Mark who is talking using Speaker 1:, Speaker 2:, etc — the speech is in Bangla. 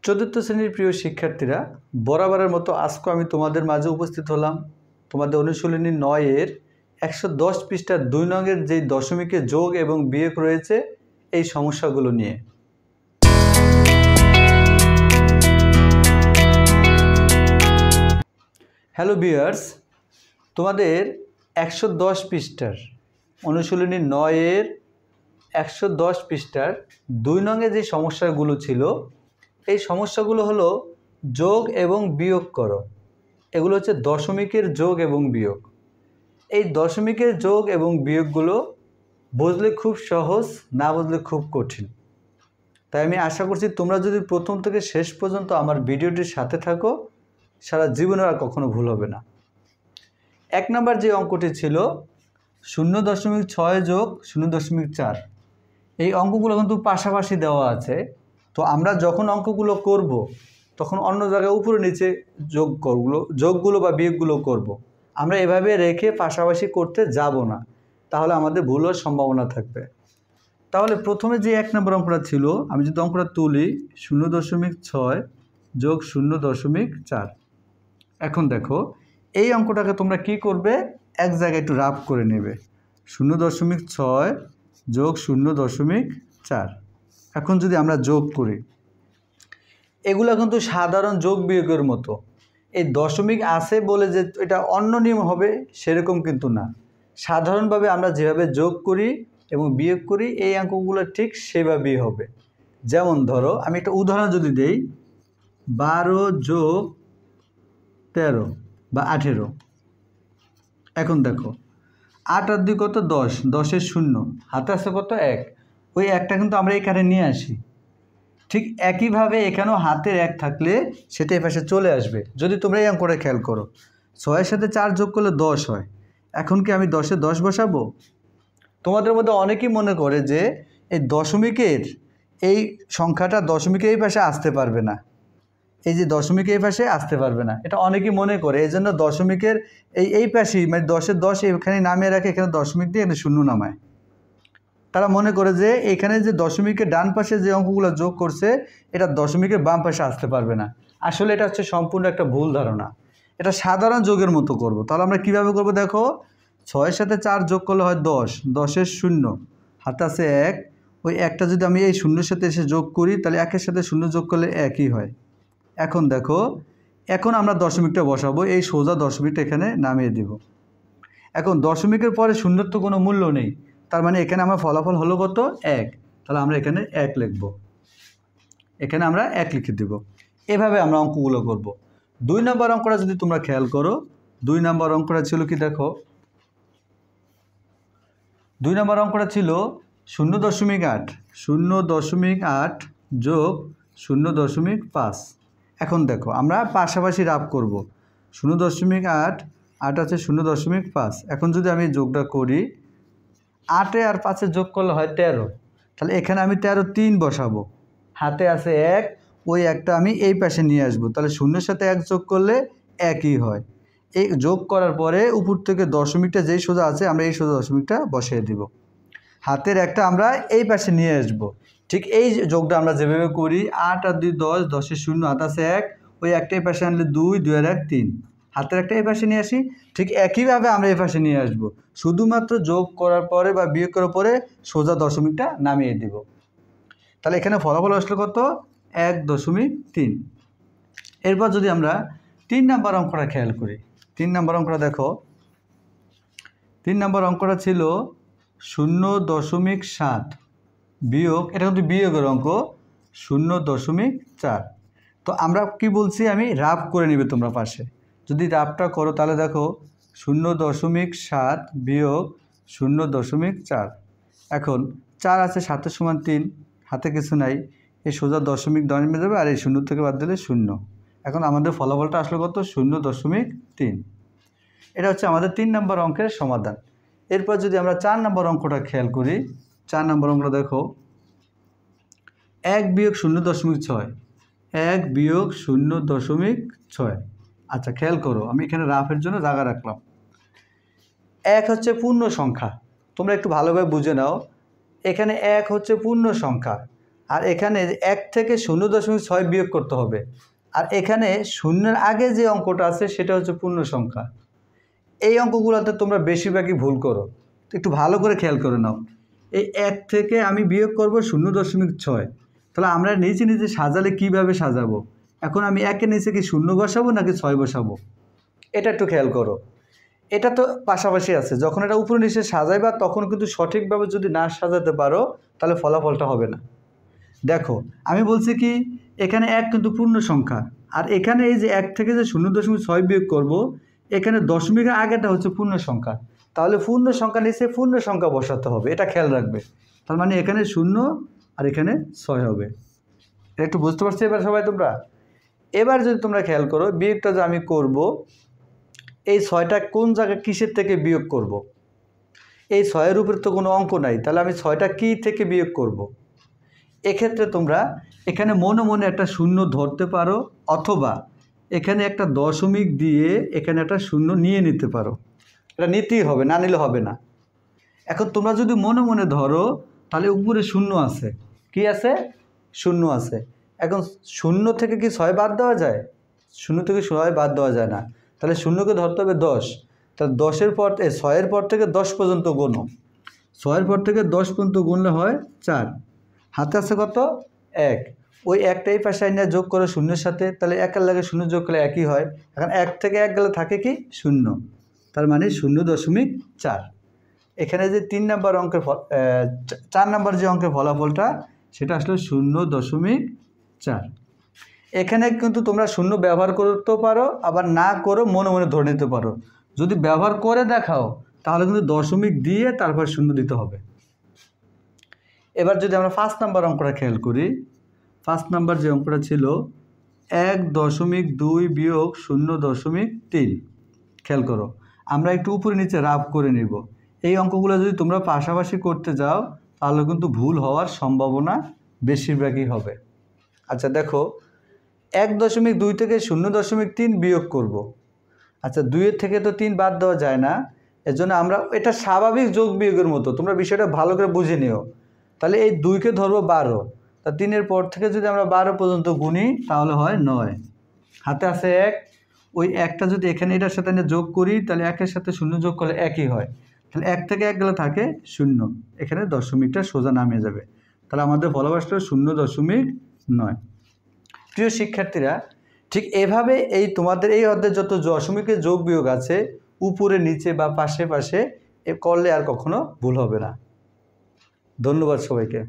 Speaker 1: চতুর্থ শ্রেণীর প্রিয় শিক্ষার্থীরা, বরাবরের মতো আজকে আমি তোমাদের মাঝে উপস্থিত হলাম তোমাদের অনুশীলনী 9-এর 110 পৃষ্ঠার 2 নংয়ের যেই দশমিকে যোগ এবং বিয়োগ রয়েছে এই সমস্যাগুলো নিয়ে। হ্যালো ভিউয়ার্স, তোমাদের 110 পৃষ্ঠার অনুশীলনী 9-এর 110 পৃষ্ঠার 2 নংয়ে যে সমস্যাগুলো ছিল এই সমস্যাগুলো হলো যোগ এবং বিয়োগ করো। এগুলো হচ্ছে দশমিকের যোগ এবং বিয়োগ। এই দশমিকের যোগ এবং বিয়োগগুলো বুঝলে খুব সহজ, না বুঝলে খুব কঠিন। তাই আমি আশা করছি তোমরা যদি প্রথম থেকে শেষ পর্যন্ত আমার ভিডিওটির সাথে থাকো, সারা জীবনে আর কখনো ভুল হবে না। 1 নম্বর যে অঙ্কটি ছিল 0.6 যোগ 0.4, এই অঙ্কগুলো কিন্তু পাশাপাশি দেওয়া আছে। তো আমরা যখন অঙ্কগুলো করব তখন অন্য জায়গায় উপরে নিচে যোগগুলো বা বিয়োগগুলো করব। আমরা এভাবে রেখে পাশাপাশি করতে যাব না, তাহলে আমাদের ভুল হওয়ার সম্ভাবনা থাকবে। তাহলে প্রথমে যে 1 নম্বর অঙ্কটা ছিল, আমি যদি অঙ্কটা তুলি 0.6 যোগ 0.4। এখন দেখো এই অঙ্কটাকে তোমরা কি করবে, এক জায়গায় একটু রাফ করে নেবে। 0.6 যোগ 0.4। এখন যদি আমরা যোগ করি, এগুলো কিন্তু সাধারণ যোগ বিয়োগের মতো। এই দশমিক আছে বলে যে এটা অন্য নিয়ম হবে সেরকম কিন্তু না। সাধারণভাবে আমরা যেভাবে যোগ করি এবং বিয়োগ করি এই অঙ্কগুলো ঠিক সেভাবেই হবে। যেমন ধরো আমি একটা উদাহরণ যদি দেই, 12 যোগ 13 বা 18। এখন দেখো 8 আর 2 কত 10, 10-এর 0, হাতে আছে কত 1, ওই একটা কিন্তু আমরা এখানে নিয়ে আসি। ঠিক একইভাবে এখানেও হাতের 1 থাকলে সেটা এই পাশে চলে আসবে। যদি তোমরা এই অঙ্কটা খেয়াল করো, 6-এর সাথে 4 যোগ করলে 10 হয়। এখন কি আমি 10-এ 10 বসাবো? তোমাদের মধ্যে অনেকেই মনে করে যে এই দশমিকের এই সংখ্যাটা দশমিকের এই পাশে আসতে পারবে না, এই যে দশমিকের এই পাশে আসতে পারবে না, এটা অনেকেই মনে করে। এই জন্য দশমিকের এই পাশেই মানে 10-এর 10 এখানে নামিয়ে রাখে, এখানে দশমিক দিয়ে এখানে 0 নামায়। তারা মনে করে যে এখানে যে দশমিকের ডান পাশে যে অঙ্কগুলো যোগ করছে এটা দশমিকের বাম পাশে আসতে পারবে না। আসলে এটা হচ্ছে সম্পূর্ণ একটা ভুল ধারণা। এটা সাধারণ যোগের মতো করব। তাহলে আমরা কিভাবে করব দেখো, 6-এর সাথে 4 যোগ করলে হয় 10, 10-এর 0, হাতে আছে 1, ওই একটা যদি আমি এই 0-এর সাথে এসে যোগ করি তাহলে 1-এর সাথে 0 যোগ করলে 1ই হয়। এখন দেখো, এখন আমরা দশমিকটা বসাবো, এই সোজা দশমিকটা এখানে নামিয়ে দিব। এখন দশমিকের পরে 0-এর তো কোনো মূল্য নেই, তার মানে এখানে আমার ফলাফল হলো কত 1। তাহলে আমরা এখানে 1 লিখব, এখানে আমরা 1 লিখে দেব। এভাবে আমরা অঙ্কগুলো করব। 2 নম্বর অঙ্কটা যদি তোমরা খেয়াল করো, 2 নম্বর অঙ্কটা ছিল কি দেখো, 2 নম্বর অঙ্কটা ছিল 0.8 যোগ 0.5। এখন দেখো আমরা পাশাপাশি রাফ করব। 0.8, 8 আছে 0.5। এখন যদি আমি যোগটা করি, 8-এ আর 5-এ যোগ করলে হয় 13। তাহলে এখানে আমি 13 বসাবো, হাতে আছে 1, ওই একটা আমি এই পাশে নিয়ে আসবো। তাহলে 0-এর সাথে 1 যোগ করলে 1ই হয়। এই যোগ করার পরে উপর থেকে দশমিকটা যেই সোজা আছে আমরা এই সোজা দশমিকটা বসিয়ে দিব। হাতের একটা আমরা এই পাশে নিয়ে আসবো। ঠিক এই যোগটা আমরা যেভাবে করি, 8 আর 2 10, 10-এর 0, হাতে আছে 1, ওই একটা এই পাশে আনলে 2, 2 আর 1 3, হাতের একটা এই পাশে নিয়ে আসি। ঠিক একইভাবে আমরা এই পাশে নিয়ে আসব, শুধুমাত্র যোগ করার পরে বা বিয়োগ করার পরে সোজা দশমিকটা নামিয়ে দিব। তাহলে এখানে ফলাফল আসলে কত 1.3। এরপর যদি আমরা 3 নম্বর অঙ্কটা খেয়াল করি, 3 নম্বর অঙ্কটা দেখো, 3 নম্বর অঙ্কটা ছিল 0.7 বিয়োগ, এটা কিন্তু বিয়োগের অঙ্ক, 0.4। তো আমরা কি বলছি, আমি রাফ করে নিবে তোমরা পাশে। যদি রাফটা করো তাহলে দেখো 0.7 বিয়োগ 0.4। এখন 4 আছে 7-এর সমান 3, হাতে কিছু নাই, এই সোজা দশমিক নামিয়ে দেবে আর এই 0 থেকে বাদ দিলে 0। এখন আমাদের ফলাফলটা আসলে কত 0.3। এটা হচ্ছে আমাদের 3 নম্বর অঙ্কের সমাধান। এরপর যদি আমরা 4 নম্বর অঙ্কটা খেয়াল করি, 4 নম্বর অঙ্কটা দেখো, 1 বিয়োগ 0.6, 1 বিয়োগ 0.6। আচ্ছা খেয়াল করো, আমি এখানে রাফের জন্য জায়গা রাখলাম। 1 হচ্ছে পূর্ণ সংখ্যা, তোমরা একটু ভালোভাবে বুঝে নাও। এখানে 1 হচ্ছে পূর্ণ সংখ্যা, আর এখানে 1 থেকে 0.6 বিয়োগ করতে হবে। আর এখানে শূন্যের আগে যে অঙ্কটা আছে সেটা হচ্ছে পূর্ণ সংখ্যা। এই অঙ্কগুলোতে তোমরা বেশিরভাগই ভুল করো, একটু ভালো করে খেয়াল করে নাও। এই 1 থেকে আমি বিয়োগ করব 0.6, তাহলে আমরা নিচে নিচে সাজালে কিভাবে সাজাবো? এখন আমি 1-এর নিচে কি 0 বসাবো নাকি 6 বসাবো? এটা একটু খেয়াল করো। এটা তো পাশাপাশি আছে, যখন এটা উপরে নিচে সাজাইবা তখন কিন্তু সঠিকভাবে যদি না সাজাতে পারো তাহলে ফলাফলটা হবে না। দেখো আমি বলছি কি, এখানে 1 কিন্তু পূর্ণ সংখ্যা, আর এখানে এই যে 1 থেকে যে 0.6 বিয়োগ করব, এখানে দশমিকের আগেটা হচ্ছে পূর্ণ সংখ্যা, তাহলে পূর্ণ সংখ্যা নিচে পূর্ণ সংখ্যা বসাতে হবে, এটা খেয়াল রাখবে। তার মানে এখানে 0 আর এখানে 6 হবে। এটা একটু বুঝতে পারছি এবার সবাই তোমরা? এবার যদি তোমরা খেয়াল করো, বিয়োগটা যে আমি করব, এই 6টা কোন জায়গায় কিসের থেকে বিয়োগ করব? এই 6-এর উপরে তো কোনো অঙ্ক নাই, তাহলে আমি 6টা কী থেকে বিয়োগ করব? এক্ষেত্রে তোমরা এখানে মনে মনে একটা শূন্য ধরতে পারো, অথবা এখানে একটা দশমিক দিয়ে এখানে একটা শূন্য নিয়ে নিতে পারো। এটা নিতেই হবে, না নিলে হবে না। এখন তোমরা যদি মনে মনে ধরো তাহলে উপরে শূন্য আছে, কি আছে? শূন্য আছে। এখন শূন্য থেকে কি 6 বাদ দেওয়া যায়? শূন্য থেকে 6 বাদ দেওয়া যায় না, তাহলে শূন্যকে ধরতে হবে 10। তাহলে 10-এর পর 6-এর পর থেকে 10 পর্যন্ত গোনো, 6-এর পর থেকে 10 পর্যন্ত গুনলে হয় 4। হাতে আছে কত? 1। ওই একটাই পাশে আইনা যোগ করে শূন্যের সাথে, তাহলে 1-এর লাগে 0 যোগ করলে 1ই হয়। এখন 1 থেকে 1 গেলে থাকে কি? 0। তার মানে 0.4। এখানে যে 3 নম্বর অঙ্কের 4 নম্বর যে অঙ্কের ফলাফলটা সেটা আসলে 0.4। এখানে কিন্তু তোমরা শূন্য ব্যবহার করতেও পারো, আবার না করো মনে মনে ধরে নিতে পারো। যদি ব্যবহার করে দেখাও তাহলে কিন্তু দশমিক দিয়ে তারপর শূন্য দিতে হবে। এবার যদি আমরা 5 নম্বর অঙ্কটা খেয়াল করি, 5 নম্বর যে অঙ্কটা ছিল 1.2 বিয়োগ 0.3, খেয়াল করো আমরা একটু উপরে নিচে রাফ করে নিব। এই অঙ্কগুলো যদি তোমরা পাশাপাশি করতে যাও তাহলে কিন্তু ভুল হওয়ার সম্ভাবনা বেশিরভাগই হবে। আচ্ছা দেখো, 1.2 থেকে 0.3 বিয়োগ করব। আচ্ছা 2-এর থেকে তো 3 বাদ দেওয়া যায় না, এজন্য আমরা এটা স্বাভাবিক যোগ বিয়োগের মতো, তোমরা বিষয়টা ভালো করে বুঝে নিও। তাহলে এই 2কে ধরবো 12, তা 3-এর পর থেকে যদি আমরা 12 পর্যন্ত গুনি তাহলে হয় 9। হাতে আছে 1, ওই 1টা যদি এখানে এটার সাথে যোগ করি তাহলে 1-এর সাথে 0 যোগ করলে 1ই হয়। তাহলে 1 থেকে 1 গেলে থাকে 0, এখানে দশমিকটা সোজা নামিয়ে যাবে। তাহলে আমাদের ফলাফলটা 0.9। প্রিয় শিক্ষার্থীরা, ঠিক এভাবে এই তোমাদের এই অধ্যায়ে যত দশমিকের যোগ বিয়োগ আছে উপরে নিচে বা পাশে পাশে করলে আর কখনো ভুল হবে না। ধন্যবাদ সবাইকে।